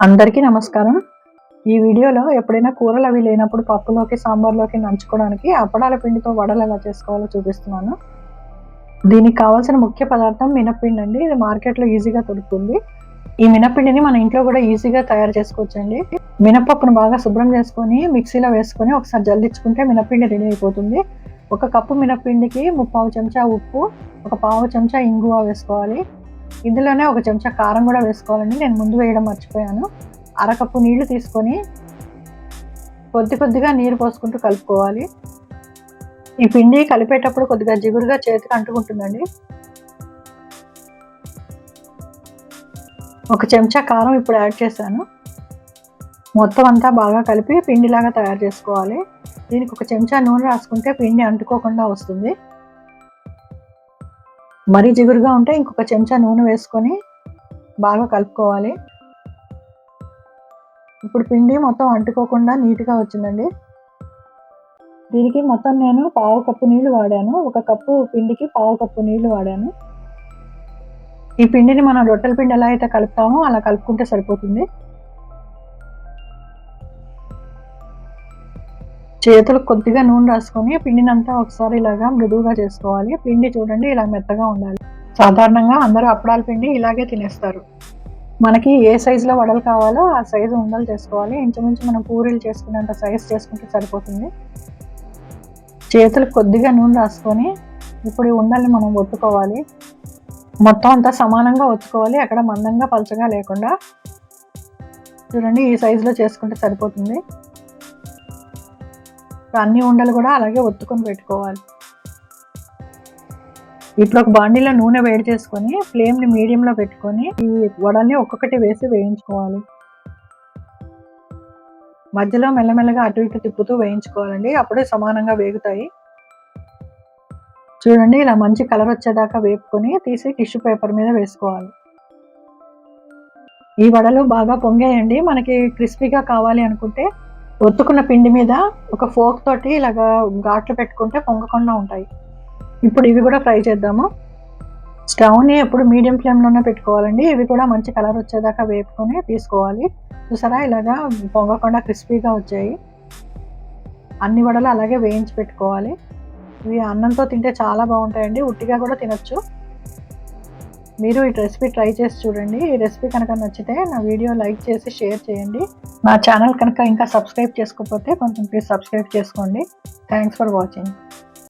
అందరికీ నమస్కారం. ఈ వీడియోలో ఎప్పుడైనా కూరలు అవి లేనప్పుడు పప్పులోకి, సాంబార్లోకి నంచుకోవడానికి అప్పడాల పిండితో వడలు ఎలా చేసుకోవాలో చూపిస్తున్నాను. దీనికి కావాల్సిన ముఖ్య పదార్థం మినప్పిండి అండి. ఇది మార్కెట్లో ఈజీగా దొరుకుతుంది. ఈ మినప్పిండిని మన ఇంట్లో కూడా ఈజీగా తయారు చేసుకోవచ్చండి. మినపప్పును బాగా శుభ్రం చేసుకొని మిక్సీలో వేసుకొని ఒకసారి జల్లించుకుంటే మినప్పిండి రెడీ అయిపోతుంది. ఒక కప్పు మినప్పిండికి 3/4 చెంచా ఉప్పు, ఒక పావు చెంచా ఇంగువ వేసుకోవాలి. ఇందులోనే ఒక చెంచా కారం కూడా వేసుకోవాలండి. నేను ముందు వేయడం మర్చిపోయాను. అరకప్పు నీళ్లు తీసుకొని కొద్దిగా నీరు పోసుకుంటూ కలుపుకోవాలి. ఈ పిండి కలిపేటప్పుడు కొద్దిగా జిగురుగా చేతికి అంటుకుంటుందండి. ఒక చెంచా కారం ఇప్పుడు యాడ్ చేశాను. మొత్తం అంతా బాగా కలిపి పిండిలాగా తయారు చేసుకోవాలి. దీనికి ఒక చెంచా నూనె రాసుకుంటే పిండి అంటుకోకుండా వస్తుంది. మరీ జిగురుగా ఉంటే ఇంకొక చెంచా నూనె వేసుకొని బాగా కలుపుకోవాలి. ఇప్పుడు పిండి మొత్తం అంటుకోకుండా నీట్గా వచ్చిందండి. దీనికి మొత్తం నేను పావు కప్పు నీళ్లు వాడాను. ఒక కప్పు పిండికి పావు కప్పు నీళ్లు వాడాను. ఈ పిండిని మనం రొట్టెల పిండి ఎలా అయితే కలుపుతామో అలా కలుపుకుంటే సరిపోతుంది. చేతులకు కొద్దిగా నూనె రాసుకొని పిండిని అంతా ఒకసారి ఇలాగా మృదువుగా చేసుకోవాలి. పిండి చూడండి ఇలా మెత్తగా ఉండాలి. సాధారణంగా అందరూ అప్పడాల పిండి ఇలాగే తినేస్తారు. మనకి ఏ సైజులో వడలు కావాలో ఆ సైజు ఉండలు చేసుకోవాలి. ఇంచుమించు మనం పూరీలు చేసుకునేంత సైజు చేసుకుంటే సరిపోతుంది. చేతులకు కొద్దిగా నూనె రాసుకొని ఇప్పుడు ఈ ఉండల్ని మనం ఒత్తుకోవాలి. మొత్తం అంతా సమానంగా ఒత్తుకోవాలి, అక్కడ మందంగా పలచగా లేకుండా. చూడండి ఈ సైజులో చేసుకుంటే సరిపోతుంది. అన్ని ఉండలు కూడా అలాగే ఒత్తుకొని పెట్టుకోవాలి. ఇప్పుడు ఒక బాండీలో నూనె వేడి చేసుకొని ఫ్లేమ్ని మీడియంలో పెట్టుకొని ఈ వడల్ని ఒక్కొక్కటి వేసి వేయించుకోవాలి. మధ్యలో మెల్లమెల్లగా అటు ఇటు తిప్పుతూ వేయించుకోవాలండి. అప్పుడే సమానంగా వేగుతాయి. చూడండి ఇలా మంచి కలర్ వచ్చేదాకా వేపుకొని తీసి టిష్యూ పేపర్ మీద వేసుకోవాలి. ఈ వడలు బాగా పొంగేయండి. మనకి క్రిస్పీగా కావాలి అనుకుంటే ఒత్తుకున్న పిండి మీద ఒక ఫోర్క్ తోటి ఇలాగా ఘాట్లు పెట్టుకుంటే పొంగకుండా ఉంటాయి. ఇప్పుడు ఇవి కూడా ఫ్రై చేద్దాము. స్టవ్ని ఎప్పుడు మీడియం ఫ్లేమ్లోనే పెట్టుకోవాలండి. ఇవి కూడా మంచి కలర్ వచ్చేదాకా వేపుకొని తీసుకోవాలి. చూసారా ఇలాగా పొంగకుండా క్రిస్పీగా వచ్చాయి. అన్ని వడలు అలాగే వేయించి పెట్టుకోవాలి. ఇవి అన్నంతో తింటే చాలా బాగుంటాయండి. ఉట్టిగా కూడా తినొచ్చు. మీరు ఈ రెసిపీ ట్రై చేసి చూడండి. ఈ రెసిపీ కనుక నచ్చితే నా వీడియో లైక్ చేసి షేర్ చేయండి. నా ఛానల్ కనుక ఇంకా సబ్స్క్రైబ్ చేసుకోకపోతే కొంచెం ప్లీజ్ సబ్స్క్రైబ్ చేసుకోండి. Thanks for watching.